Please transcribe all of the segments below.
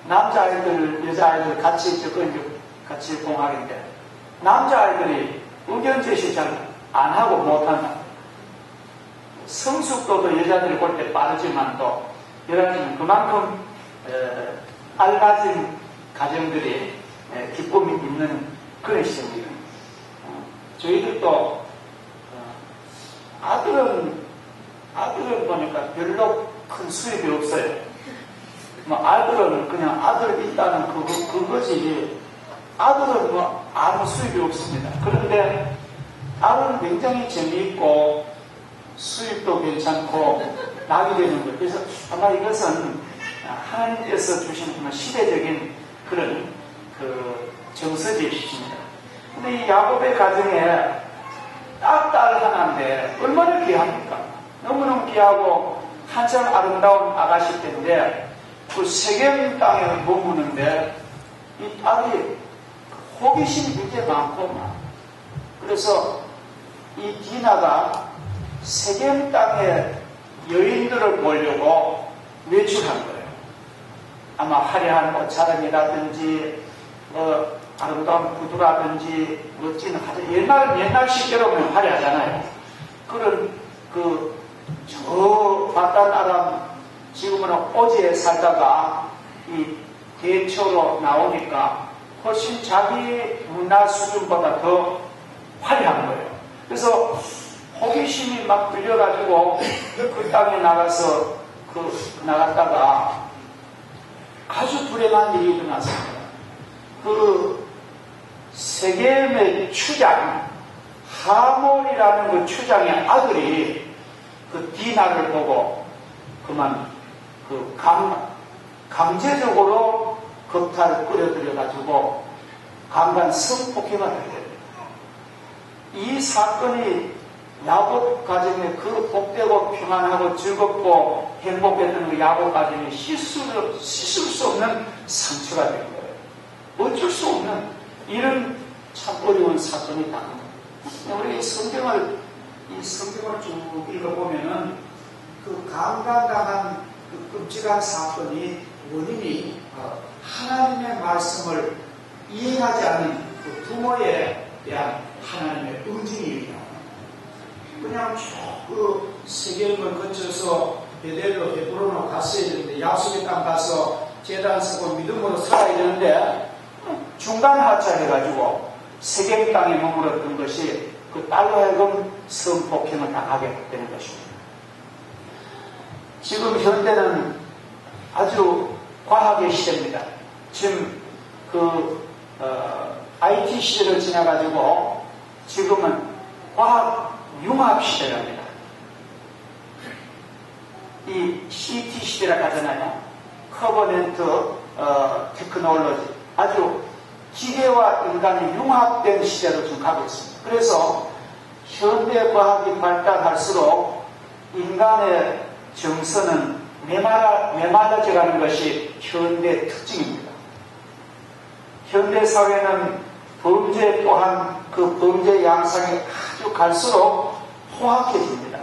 남자아이들, 여자아이들 같이 같이 공학인데, 남자아이들이 의견 제시 잘 안 하고 못한다. 성숙도도 여자들이 볼 때 빠르지만 또, 여자들은 그만큼, 알맞은 가정들이 기쁨이 있는 그런 시점입니다. 저희들도, 아들은 보니까 별로 큰 수입이 없어요. 뭐 아들은 그냥 아들 있다는 그거지, 아들은 뭐 아무 수입이 없습니다. 그런데 아들은 굉장히 재미있고 수입도 괜찮고 낙이 되는 거예요. 그래서 아마 이것은 하나님께서 주신 시대적인 그런 정서제시입니다. 근데 이 야곱의 가정에 딸 하나인데 얼마나 귀합니까? 너무너무 귀하고 한참 아름다운 아가씨 때인데 그 세겜 땅에 머무는데 이 딸이 호기심이 굉장히 많고, 그래서 이 디나가 세겜 땅에 여인들을 보려고 외출한 거예요. 아마 화려한 옷차림이라든지 아름다운 구두라든지 멋진 옛날 시대로 보면 화려하잖아요. 그런 저 바단 아람 지금은 오지에 살다가 이 대처로 나오니까 훨씬 자기 문화 수준보다 더 화려한 거예요. 그래서 호기심이 막 끌려가지고 그 땅에 나가서 나갔다가 아주 불행한 일이 일어났습니다. 세겜의 추장 하몰이라는 그 추장의 아들이 디나를 보고 그만 강제적으로 겁탈을 끌어들여가지고 강간 성폭행을 하게 됩니다. 이 사건이 야곱 가정의 그 복되고 평안하고 즐겁고 행복했던 그 야곱 가정에 씻을 수 없는 상처가 된 거예요. 어쩔 수 없는 이런 참 어려운 사건이 당한 거예요. 우리 이 성경을 쭉 읽어보면은 그 강간당한 그 끔찍한 사건이 원인이 하나님의 말씀을 이해하지 않는 그 부모에 대한 하나님의 응징입니다. 그냥 쭉 세겜을 거쳐서 베델로 헤브론으로 갔어야 되는데, 약속의 땅 가서 제단 서고 믿음으로 살아야 되는데 중간 하차해가지고 세겜 땅에 머물렀던 것이 그 딸로 하여금 성폭행을 당하게 되는 것입니다. 지금 현대는 아주 과학의 시대입니다. 지금 IT 시대를 지나가지고 지금은 과학 융합 시대랍니다. 이 CT 시대라고 하잖아요. 커버넌트 테크놀로지. 아주 기계와 인간이 융합된 시대로 지금 가고 있습니다. 그래서 현대 과학이 발달할수록 인간의 정서는 메말라져가는 것이 현대 특징입니다. 현대 사회는 범죄 또한 그 범죄 양상이 아주 갈수록 포악해집니다.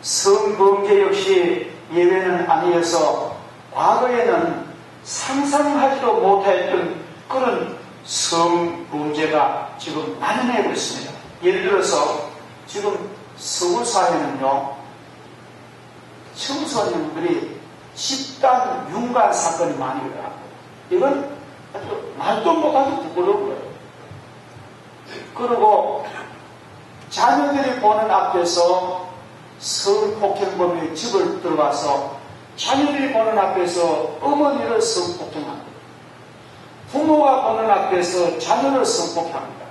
성범죄 역시 예외는 아니어서 과거에는 상상하지도 못했던 그런 성범죄가 지금 만연하고 있습니다. 예를 들어서 지금 서울 사회는요, 청소년들이 집단 융간 사건이 많이 일어나고, 이건 아주 말도 못하게 부끄러운 거예요. 그리고 자녀들이 보는 앞에서 성폭행범이 집을 들어와서 자녀들이 보는 앞에서 어머니를 성폭행합니다. 부모가 보는 앞에서 자녀를 성폭행합니다.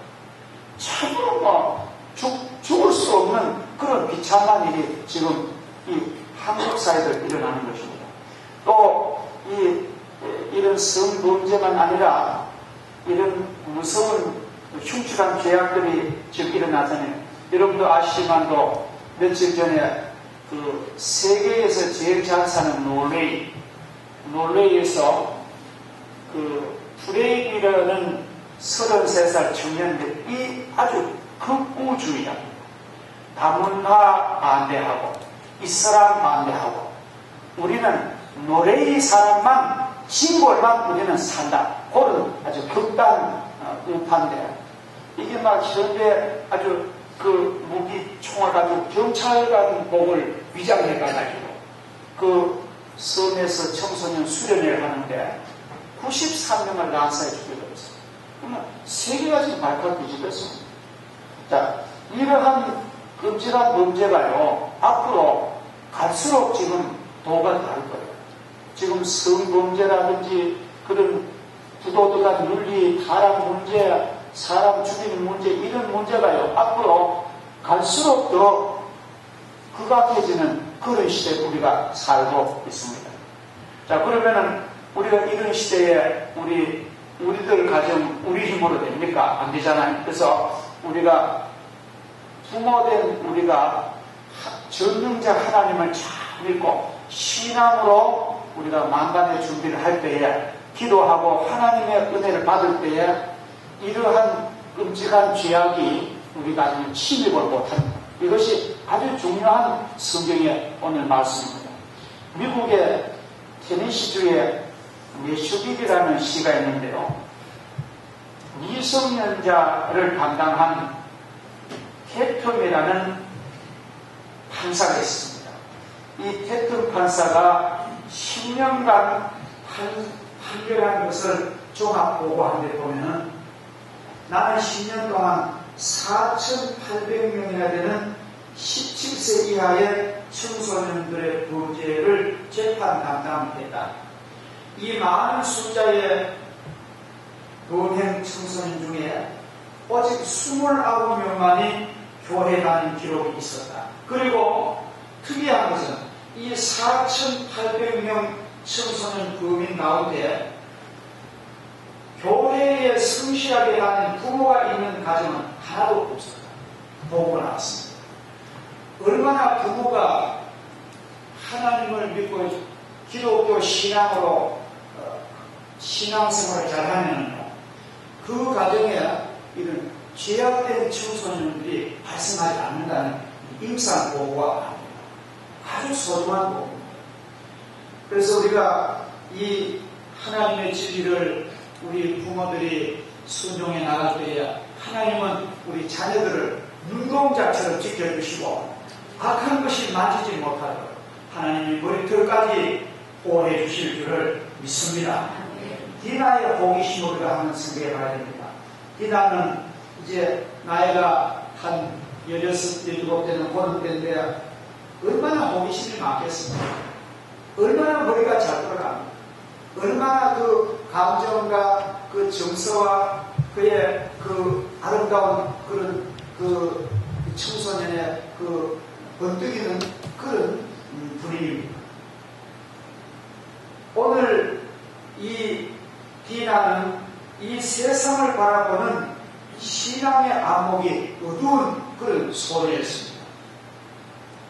참으로 죽을 수 없는 그런 비참한 일이 지금 이 한국 사회에 일어나는 것입니다. 또 이런 성범죄만 아니라 이런 무서운 흉측한 죄악들이 지금 일어나잖아요. 여러분도 아시지만도 며칠 전에 그 세계에서 제일 잘 사는 노르웨이에서 그 프레이기라는 33살 청년들, 이 아주 극우주의합니다. 다문화 반대하고 이슬람 반대하고, 우리는 노르웨이 사람만 징벌만 우리는 산다. 그런 아주 극단 의파인데, 이게 막 현재 아주 그 무기 총을 가지고 경찰관복을 위장해가지고 그 섬에서 청소년 수련회를 하는데 93명을 난사해 죽여버렸어요. 그러면 세계가 지금 발칵 뒤집혔습니다. 자, 이러한 끔찍한 범죄가요, 앞으로 갈수록 지금 도가 다를 거예요. 지금 성범죄라든지 그런 부도덕한 윤리, 타락 문제, 사람 죽이는 문제, 이런 문제가요, 앞으로 갈수록 더 극악해지는 그런 시대에 우리가 살고 있습니다. 자, 그러면은 우리가 이런 시대에 우리들 가정, 우리 힘으로 됩니까? 안 되잖아요. 그래서 우리가 부모된 우리가 전능자 하나님을 잘 믿고 신앙으로 우리가 만반의 준비를 할 때에, 기도하고 하나님의 은혜를 받을 때에 이러한 끔찍한 죄악이 우리 가정에 침입을 못합니다. 이것이 아주 중요한 성경의 오늘 말씀입니다. 미국의 테네시주에 내슈빌이라는 시가 있는데요, 미성년자를 담당한 태텀이라는 판사가 있습니다. 이 태텀 판사가 10년간 판결한 것을 종합 보고한 데 보면은, 나는 10년 동안 4,800명이나 되는 17세 이하의 청소년들의 범죄를 재판 담당했다. 이 많은 숫자의 범행 청소년 중에 오직 29명만이 교회 다닌 기록이 있었다. 그리고 특이한 것은 이 4,800명 청소년 범인 가운데 교회에 성실하게 다니는 부모가 있는 가정은 하나도 없었다. 보고가 나왔습니다. 얼마나 부모가 하나님을 믿고 기독교 신앙으로 신앙생활을 잘하면요, 그 가정에 이런 죄악된 청소년들이 발생하지 않는다는 임상 보고가 나옵니다. 아주 소중한 보고입니다. 그래서 우리가 이 하나님의 진리를 우리 부모들이 순종해 나갈 때에 하나님은 우리 자녀들을 눈동자처럼 지켜주시고 악한 것이 만지지 못하도록 하나님이 머리털까지 보호해 주실 줄을 믿습니다. 디나의 호기심을 우리가 한번 생각해 봐야 됩니다. 디나는 이제 나이가 한 16, 17 되는 그런 때인데 얼마나 호기심이 많겠습니까? 얼마나 머리가 잘 돌아갑니다. 얼마나 그 감정과 그 정서와 그의 그 아름다운 그런 그 청소년의 그 번뜩이는 그런 분위기입니다. 오늘 이 디나는 이 세상을 바라보는 신앙의 안목이 어두운 그런 소녀였습니다.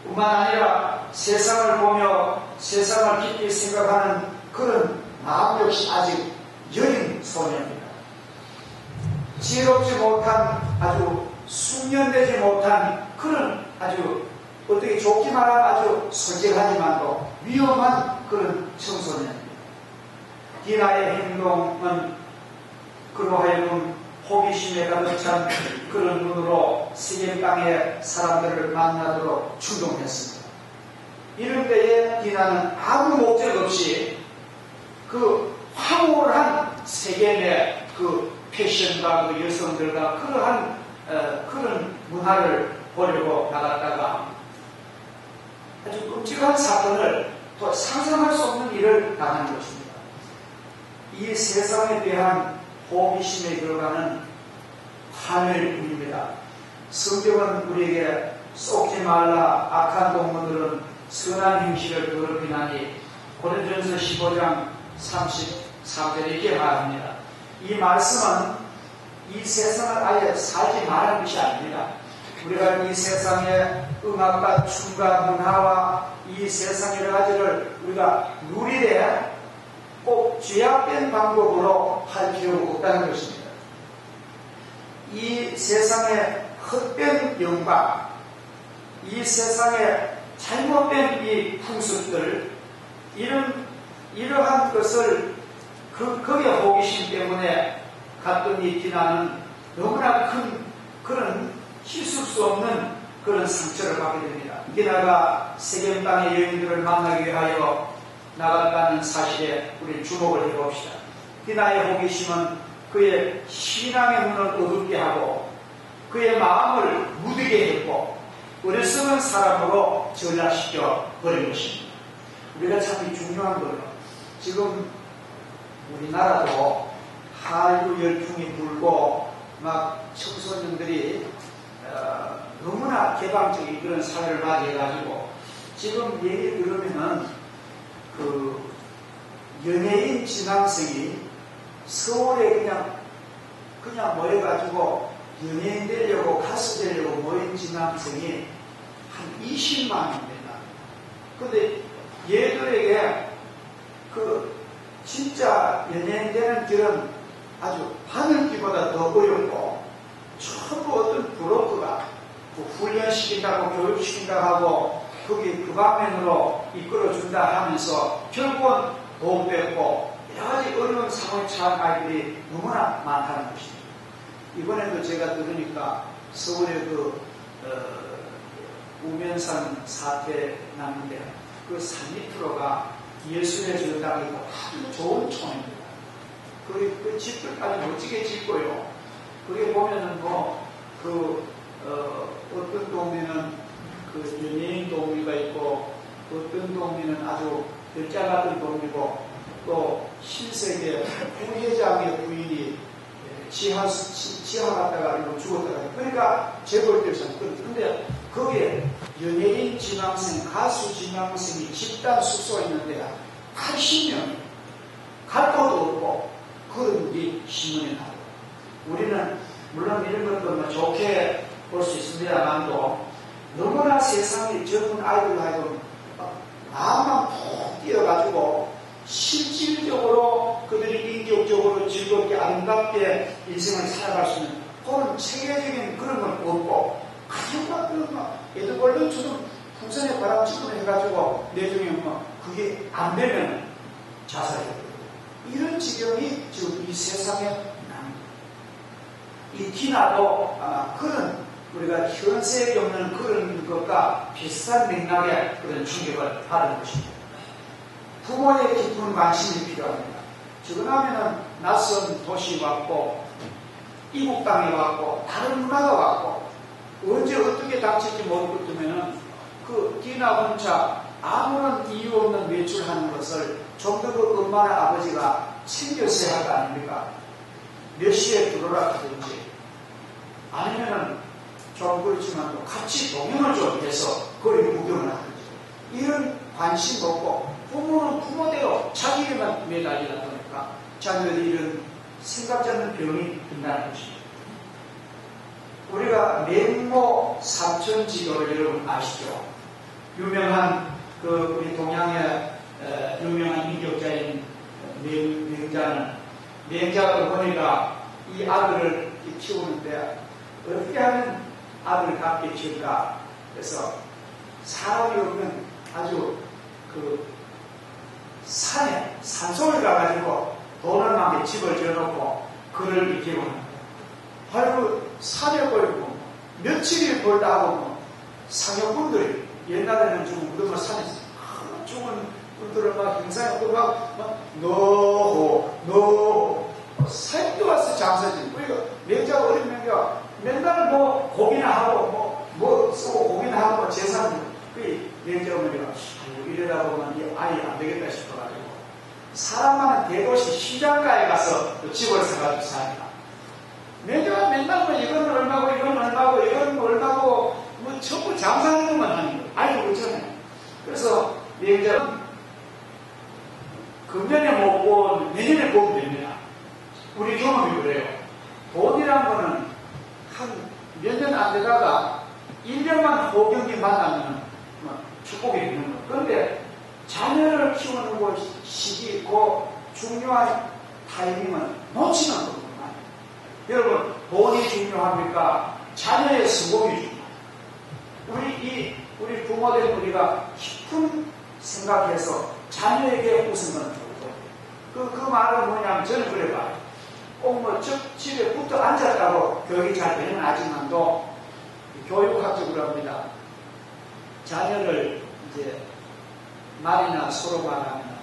뿐만 아니라 세상을 보며 세상을 깊이 생각하는 그런 마음 역시 아직 여린 소녀입니다. 지혜롭지 못한, 아주 숙련되지 못한 그런 아주 어떻게 좋게 말하면 아주 솔직하지만도 위험한 그런 청소년입니다. 디나의 행동은 그로 하여금 호기심에 가득 찬 그런 눈으로 세계 땅의 사람들을 만나도록 충동했습니다. 이럴 때에 디나는 아무 목적 없이 그 황홀한 세계 내 그 패션과 그 여성들과 그러한 그런 문화를 보려고 나갔다가 아주 끔찍한 사건을 또 상상할 수 없는 일을 당한 것입니다. 이 세상에 대한 호기심에 들어가는 하늘뿐입니다. 성경은 우리에게 속지 말라, 악한 동무들은 선한 행실을 더럽히나니 고린도전서 15장 33절에 이렇게 말합니다. 이 말씀은 이 세상을 아예 살지 말라는 것이 아닙니다. 우리가 이 세상의 음악과 춤과 문화와 이 세상의 여러 가지를 우리가 누리되 꼭 죄악된 방법으로 할 필요가 없다는 것입니다. 이 세상의 헛된 영광, 이 세상의 잘못된 이 풍습들, 이러한 것을 거기에 호기심 때문에 갔던 이 디나는 너무나 큰 그런 씻을 수 없는 그런 상처를 받게 됩니다. 디나가 세겜 땅의 여인들을 만나기 위하여 나갔다는 사실에 우리 주목을 해봅시다. 디나의 호기심은 그의 신앙의 문을 어둡게 하고 그의 마음을 무디게 했고 어리석은 사람으로 전락시켜 버린 것입니다. 우리가 참 중요한 거예요. 지금 우리나라도 한류 열풍이 불고 막 청소년들이 너무나 개방적인 그런 사회를 맞이해가지고 지금 얘기 들으면은 그 연예인 지망생이 서울에 그냥 모여가지고 연예인 되려고 가수 되려고 모인 지망생이 한 20만입니다. 근데 얘들에게 그 진짜 연예인 되는 길은 아주 하늘길보다 더 어렵고 전부 어떤 브로커가 훈련시킨다고 교육시킨다고 하고 거기 그 방면으로 이끌어준다 하면서 결국은 돈 뺏고 여러 가지 어려운 상황에 처한 아이들이 너무나 많다는 것입니다. 이번에도 제가 들으니까 서울에 우면산 사태 났는데 그 산 밑으로가 예술의 전당이 아주 좋은 촌입니다. 그 집들까지 멋지게 짓고요. 거기 보면은 어떤 동네는 그 연예인 동네가 있고 어떤 동네는 아주 별장 같은 동네고 또 신세계 부회장의 부인이 지하 갔다가 죽었다가 그러니까 재벌들에서 그런데 거기에 연예인 지망생, 가수 지망생이 집단 숙소가 있는데 80명이 갈 곳도 없고 그런 일이 신문에 나와요. 우리는 물론 이런 것도 좋게 볼 수 있습니다만도 너무나 세상에 젊은 아이들 하여금 마음만 푹 뛰어가지고 실질적으로 그들이 인격적으로 즐겁게 아름답게 인생을 살아갈 수 있는 그런 체계적인 그런 건 없고 그냥 애들 벌룬처럼 풍선에 바람처럼 해가지고 내중에 그게 안 되면 자살해요. 이런 지경이 지금 이 세상에 납니다. 이 디나도 아마 그런 우리가 현세에 겪는 그런 것과 비슷한 맥락의 그런 충격을 받은 것입니다. 부모의 깊은 관심이 필요합니다. 지금하면은 낯선 도시 왔고 이국 땅에 왔고 다른 문화가 왔고 언제 어떻게 닥칠지 모르고 뜨면은 그 디나 혼자 아무런 이유 없는 외출하는 것을 좀 더 그 엄마나 아버지가 챙겼어야 할 거 아닙니까? 몇 시에 들어라 하든지 아니면은 좀 그렇지만 또 같이 동행을 좀 해서 거리 구경을 하든지 이런 관심 없고 부모는 부모대로 자기 일만 매달리다 보니까 자녀들이 이런 생각지 않는 병이 든다는 것입니다. 우리가 맹모 삼천지교를 여러분 아시죠? 유명한 우리 동양의 유명한 인격자인 맹자가 보니까 이 아들을 키우는데 어떻게 하면 아들을 갖게 키울까? 그래서 사람이 없는 아주 산에 산속을 가가지고 돈을 많게 집을 지어놓고 그를 익히고 합니다. 아이고 산에 걸고 며칠을 벌다 하고 상여꾼들이 옛날에는 좀 무덤을 산에서 죽은 분들을 막 행사에 오고 막 노 새끼 와서 장사지. 우리가 명자가 어린 명자가 맨날 고기나 하고 뭐 쓰고 고기나 하고 재산 그 명자가 우리가 이러다 보면 이 아이 안 되겠다 싶어가지고 사람 많은 대도시 시장가에 가서 또 집을 사가지고 삽니다. 명자가 맨날 이건 얼마고 이건 얼마고 이건 얼마고 전부 장사하는 것만 하는 거예요. 알고 있잖아요. 그래서 명자는 금년에 먹고 내년에 보면 됩니다. 우리 경험이 그래요. 돈이란 거는 한 몇 년 안 되다가 1년만 호경기 만나면 축복이 있는 거예요. 그런데 자녀를 키우는 시기 있고 중요한 타이밍은 놓치는 거구나. 여러분, 돈이 중요합니까? 자녀의 성공이 중요합니다. 우리 부모된 우리가 깊은 생각해서 자녀에게 웃음을 주고 그 말은 뭐냐면 저는 그래 봐요. 꼭 뭐 집에 붙어 앉았다고 교육이 잘 되는 아직만도 교육학적으로 합니다. 자녀를 이제 말이나 서로 말하면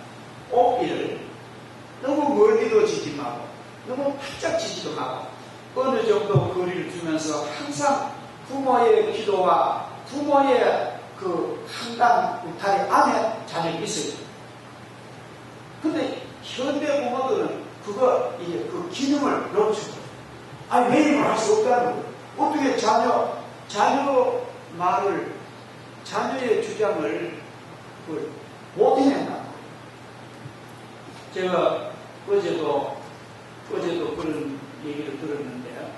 옷길을 너무 멀리도 지지 말고 너무 바짝 지지도 말고 어느 정도 거리를 두면서 항상 부모의 기도와 부모의 그 판단 울타리 안에 자녀가 있어야 돼요. 근데 현대 부모들은 그 기능을 놓치고 아니 매입을 할 수 없다는 거예요. 어떻게 자녀 말을 자녀의 주장을 못 해낸다는 거예요. 제가 어제도 그런 얘기를 들었는데요.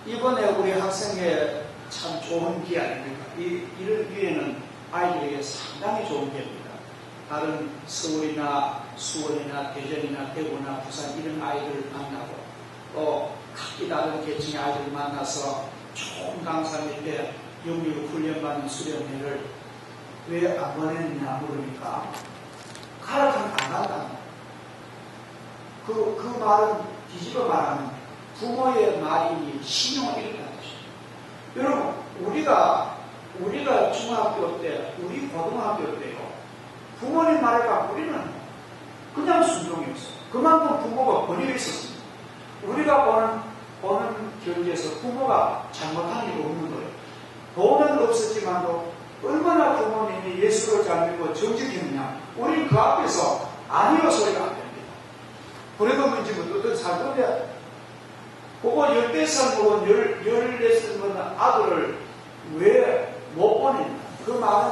이번에 우리 학생의 참 좋은 기회 아닙니까? 이런 기회는 아이들에게 상당히 좋은 기회입니다. 다른 서울이나 수원이나 대전이나 대구나 부산 이런 아이들을 만나고 또 각기 다른 계층의 아이들을 만나서 좋은 강사 밑에 영유 훈련받는 수련회를 왜 안 보냈느냐 물으니까 가락하면 안 간다는 거예요. 그 말은 뒤집어 말하면 부모의 말이 신용을 잃는다는 것이죠. 여러분 우리가 중학교 때 우리 고등학교 때요 부모님 말을 갖고 우리는 그냥 순종이었어요. 그만큼 부모가 권위가 있었습니다. 우리가 보는 경기에서 부모가 잘못한 일이 없는 거예요. 돈은 없었지만도 얼마나 부모님이 예수를 잘 믿고 정직했느냐. 우리는 그 앞에서 아니요 소리가 안 됩니다. 그래도 문제 어떤 살던데 그거 10살 먹은 14살 먹은 아들을 왜 못 보냈냐. 그 말은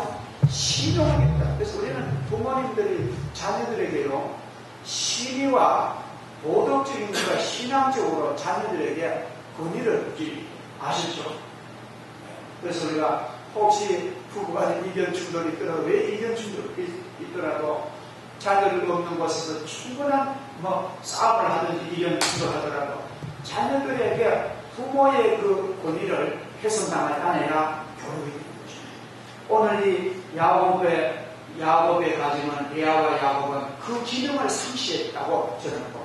신용하겠다. 그래서 우리는 부모님들이 자녀들에게요 신의와 도덕적인 것과 신앙적으로 자녀들에게 권위를 주지 아시죠? 그래서 우리가 혹시 부부간에 이견 충돌이 있더라도 왜 이견 충돌이 있더라도 자녀들 없는 곳에서 충분한 싸움을 하든지 이견 충돌하더라도 자녀들에게 부모의 그 권위를 훼손당하지 않아야 교육이 되는 것입니다. 오늘 이 야곱의 가정은 레아와 야곱은 그 기능을 상실했다고 저는 봅니다.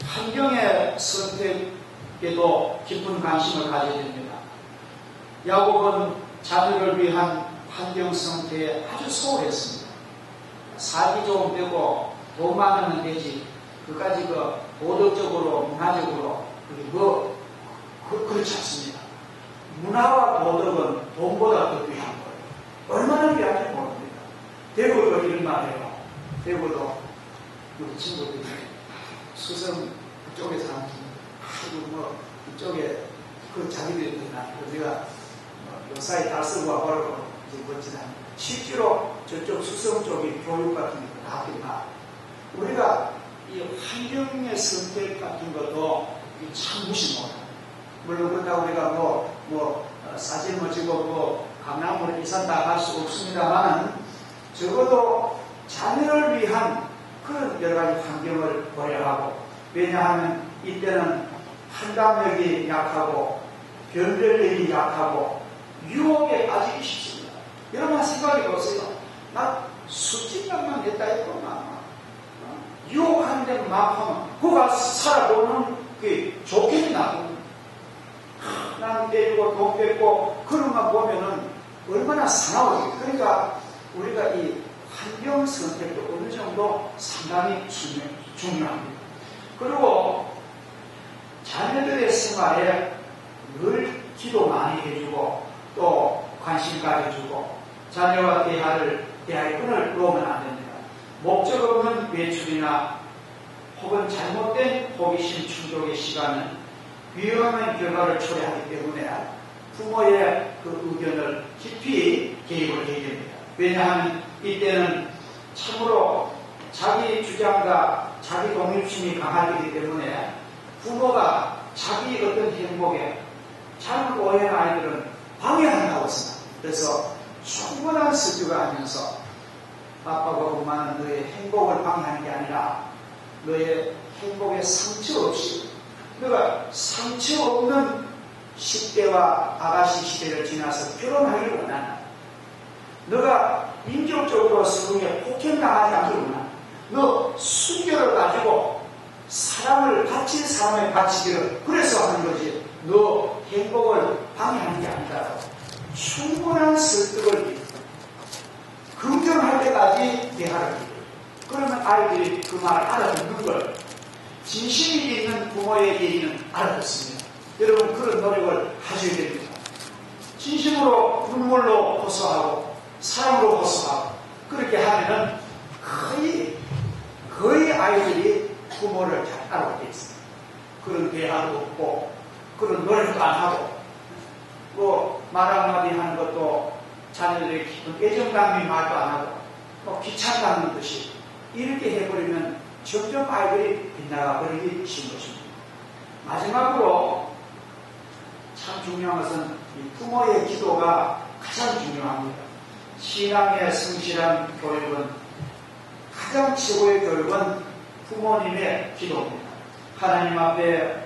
환경의 선택에도 깊은 관심을 가져야 됩니다. 야곱은 자녀를 위한 환경 선택에 아주 소홀했습니다. 살기 좋으면 되고 돈 많으면 되지 그까지 도덕적으로 문화적으로 그렇지 않습니다. 문화와 도덕은 돈보다 더 귀한 거예요. 얼마나 귀한지 모릅니다. 대구도 이런 말이에요. 대구도 우리 친구들이 수성 그쪽에 사는 친구들 그쪽에 자기들이 우리가 요사이 다 쓰고 와버리고 이제 멋지다. 실제로 저쪽 수성 쪽이 교육 같은 거 나왔겠나. 우리가 이 환경의 선택 같은 것도 참 무시 못합니다. 물론 그렇다고 우리가 사진 찍고 강남으로 이산 다 갈 수 없습니다만 적어도 자녀를 위한 그런 여러 가지 환경을 고려하고 왜냐하면 이때는 판단력이 약하고 변별력이 약하고 유혹에 빠지기 쉽습니다. 여러분 생각해 보세요. 나 수직력만 냈다 했구나. 유혹하는 데는 막 하면 그가 살아보는 그 좋겠니 나쁜 난 때리고 돈 뺏고 그런 거 보면은 얼마나 사나워요. 그러니까 우리가 이 환경 선택도 어느 정도 상당히 중요합니다. 그리고 자녀들의 생활에 늘 기도 많이 해주고 또 관심 가져주고 자녀와 대화의 끈을 놓으면 안 됩니다. 목적 없는 외출이나 혹은 잘못된 호기심 충족의 시간은 위험한 결과를 초래하기 때문에 부모의 그 의견을 깊이 개입을 해야 됩니다. 왜냐하면 이때는 참으로 자기 주장과 자기 독립심이 강하기 때문에 부모가 자기 어떤 행복에 잘못 오해한 아이들은 방해한다고 생각합니다. 그래서 충분한 서두가 하면서 아빠가 엄마는 너의 행복을 방해하는 게 아니라 너의 행복에 상처 없이 그러니까 상처 없는 10대와 아가씨 시대를 지나서 결혼하기를 원한다. 너가 인격적으로 성에 폭행당하지 않기구나. 너 순결을 가지고 사람을 바친 사람에 바치기를 그래서 하는 거지. 너 행복을 방해하는 게 아니다. 충분한 설득을 긍정할 때까지 대하라. 그러면 아이들이 그 말을 알아듣는 걸 진심이 있는 부모의 예의는 알아듣습니다. 여러분 그런 노력을 하셔야 됩니다. 진심으로 눈물로 호소하고 사랑으로 호소하고 그렇게 하면은 거의 아이들이 부모를 잘 알아보게 있습니다. 그런 대화도 없고 그런 노력도 안 하고 말 한마디 하는 것도 자녀들의 깊은 애정감이 말도 안 하고 귀찮다는 듯이 이렇게 해버리면 점점 아이들이 빗나가 버리기 쉬운 것입니다. 마지막으로 참 중요한 것은 부모의 기도가 가장 중요합니다. 신앙의 성실한 교육은 가장 최고의 교육은 부모님의 기도입니다. 하나님 앞에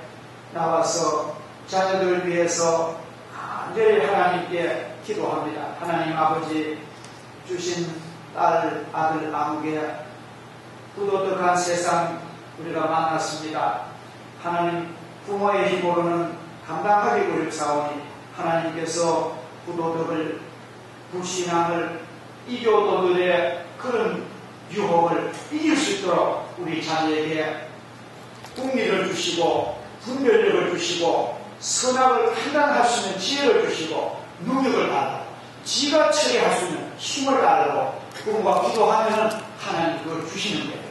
나와서 자녀들을 위해서 간절히 하나님께 기도합니다. 하나님 아버지 주신 딸, 아들, 아무개 부도덕한 세상 우리가 만났습니다. 하나님 부모의 힘으로는 감당하기 어렵사오니 하나님께서 부도덕을 불신앙을 이교도들의 그런 유혹을 이길 수 있도록 우리 자녀에게 국리를 주시고 분별력을 주시고 선악을 판단할 수 있는 지혜를 주시고 능력을 달라고 지가 처리할 수 있는 힘을 달라고 부모가 기도하면 하나님 그걸 주시는 거예요.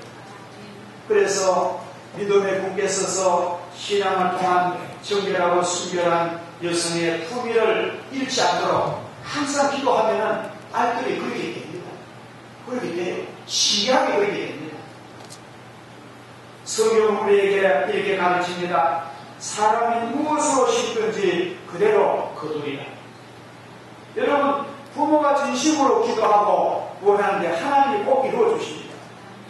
그래서 믿음의 분께 서서 신앙을 통한 정결하고 순결한 여성의 품위를 잃지 않도록 항상 기도하면 아이들이 그렇게 됩니다. 그렇게 돼요. 신기하게 그렇게 됩니다. 성경은 우리에게 이렇게 가르칩니다. 사람이 무엇으로 심든지 그대로 거두리라. 여러분 부모가 진심으로 기도하고 원하는데 하나님이 꼭 이루어 주십니다.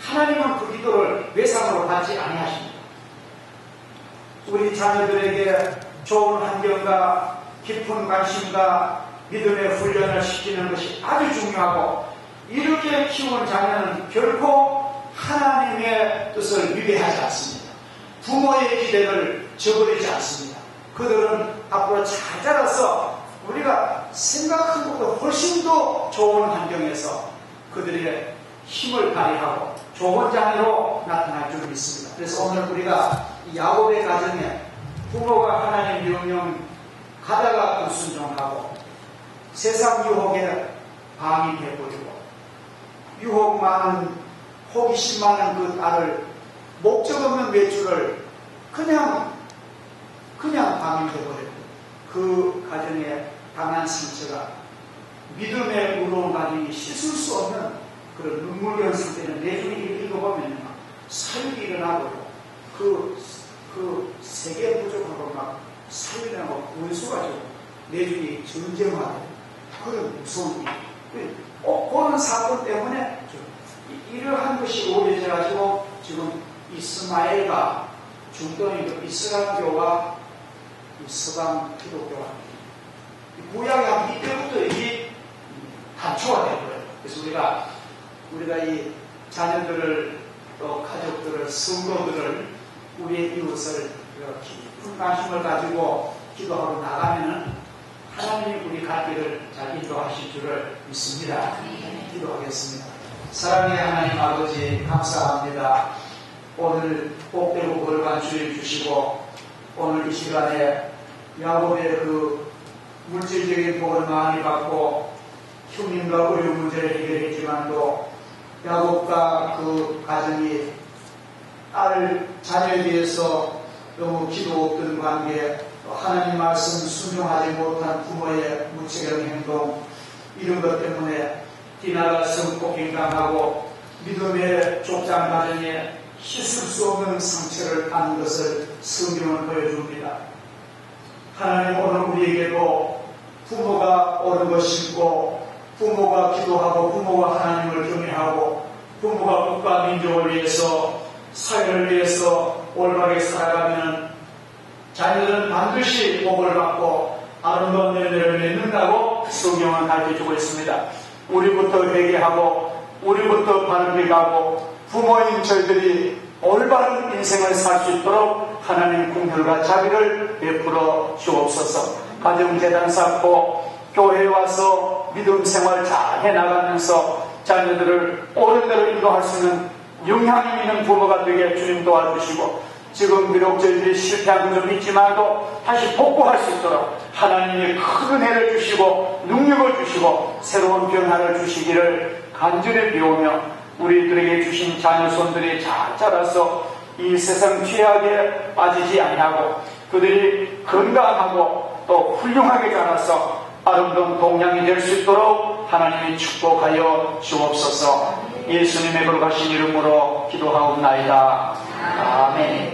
하나님은 그 기도를 외상으로 받지 아니하십니다. 우리 자녀들에게 좋은 환경과 깊은 관심과 믿음의 훈련을 시키는 것이 아주 중요하고 이렇게 키운 자녀는 결코 하나님의 뜻을 위배하지 않습니다. 부모의 기대를 저버리지 않습니다. 그들은 앞으로 잘 자라서 우리가 생각한 것보다 훨씬 더 좋은 환경에서 그들의 힘을 발휘하고 좋은 자녀로 나타날 줄 믿습니다. 그래서 오늘 우리가 야곱의 가정에 부모가 하나님 명령 가다가 불순종하고 세상 유혹에 방임해버리고 유혹 많은 호기심 많은 그 딸을 목적 없는 매출을 그냥 방임해버리고 그 가정에 강한 상처가 믿음의 무거운 가정이 씻을 수 없는 그런 눈물겨운 상태는 내중에 읽어보면 사육이 일어나고 그 세계 부족하고 막 사육이나고 군수가 좀 내중에 전쟁하고 그런 무서운 일. 그런 사건 때문에 이러한 것이 오래져가지고 지금 이스마엘과 중동의 이스라엘교와 서방 기독교가 구약의 한 이때부터 이게 단초가 되고요. 그래서 우리가 이 자녀들을 또 가족들을 성도들을 우리의 이웃을 깊은 관심을 가지고 기도하고 나가면은 하나님이 우리 갈 길을 잘 인도하실 줄을 믿습니다. 기도하겠습니다. 사랑의 하나님 아버지 감사합니다. 오늘 복되고 거룩한 주일 주시고 오늘 이 시간에 야곱의 그 물질적인 복을 많이 받고 형님과 어려운 문제를 해결했지만도 야곱과 그 가정이 딸 자녀에 대해서 너무 기도 없던 관계, 하나님 말씀 순종하지 못한 부모의 무책임한 행동, 이런 것 때문에 디나가 성폭행당하고 믿음의 족장 가정에 씻을 수 없는 상처를 받는 것을 성경은 보여줍니다. 하나님 오늘 우리에게도 부모가 옳은 것 심고 부모가 기도하고 부모가 하나님을 경외하고 부모가 국가 민족을 위해서 사회를 위해서 올바르게 살아가면 자녀들은 반드시 복을 받고 아름다운 열매를 맺는다고 성경은 가르쳐주고 있습니다. 우리부터 회개하고 우리부터 바르게 가고 부모인 저희들이 올바른 인생을 살 수 있도록 하나님 긍휼과 자비를 베풀어 주옵소서. 가정재단 쌓고 교회에 와서 믿음 생활 잘 해나가면서 자녀들을 옳은 대로 인도할 수 있는 영향이 있는 부모가 되게 주님 도와주시고, 지금 비록 저희들이 실패한 건 좀 있지만도 다시 복구할 수 있도록 하나님이 큰 은혜를 주시고 능력을 주시고 새로운 변화를 주시기를 간절히 비우며, 우리들에게 주신 자녀손들이 잘 자라서 이 세상 죄악에 빠지지 아니하고 그들이 건강하고 또 훌륭하게 자라서 아름다운 동양이 될 수 있도록 하나님이 축복하여 주옵소서. 예수님의 거룩하신 이름으로 기도하옵나이다. 아멘.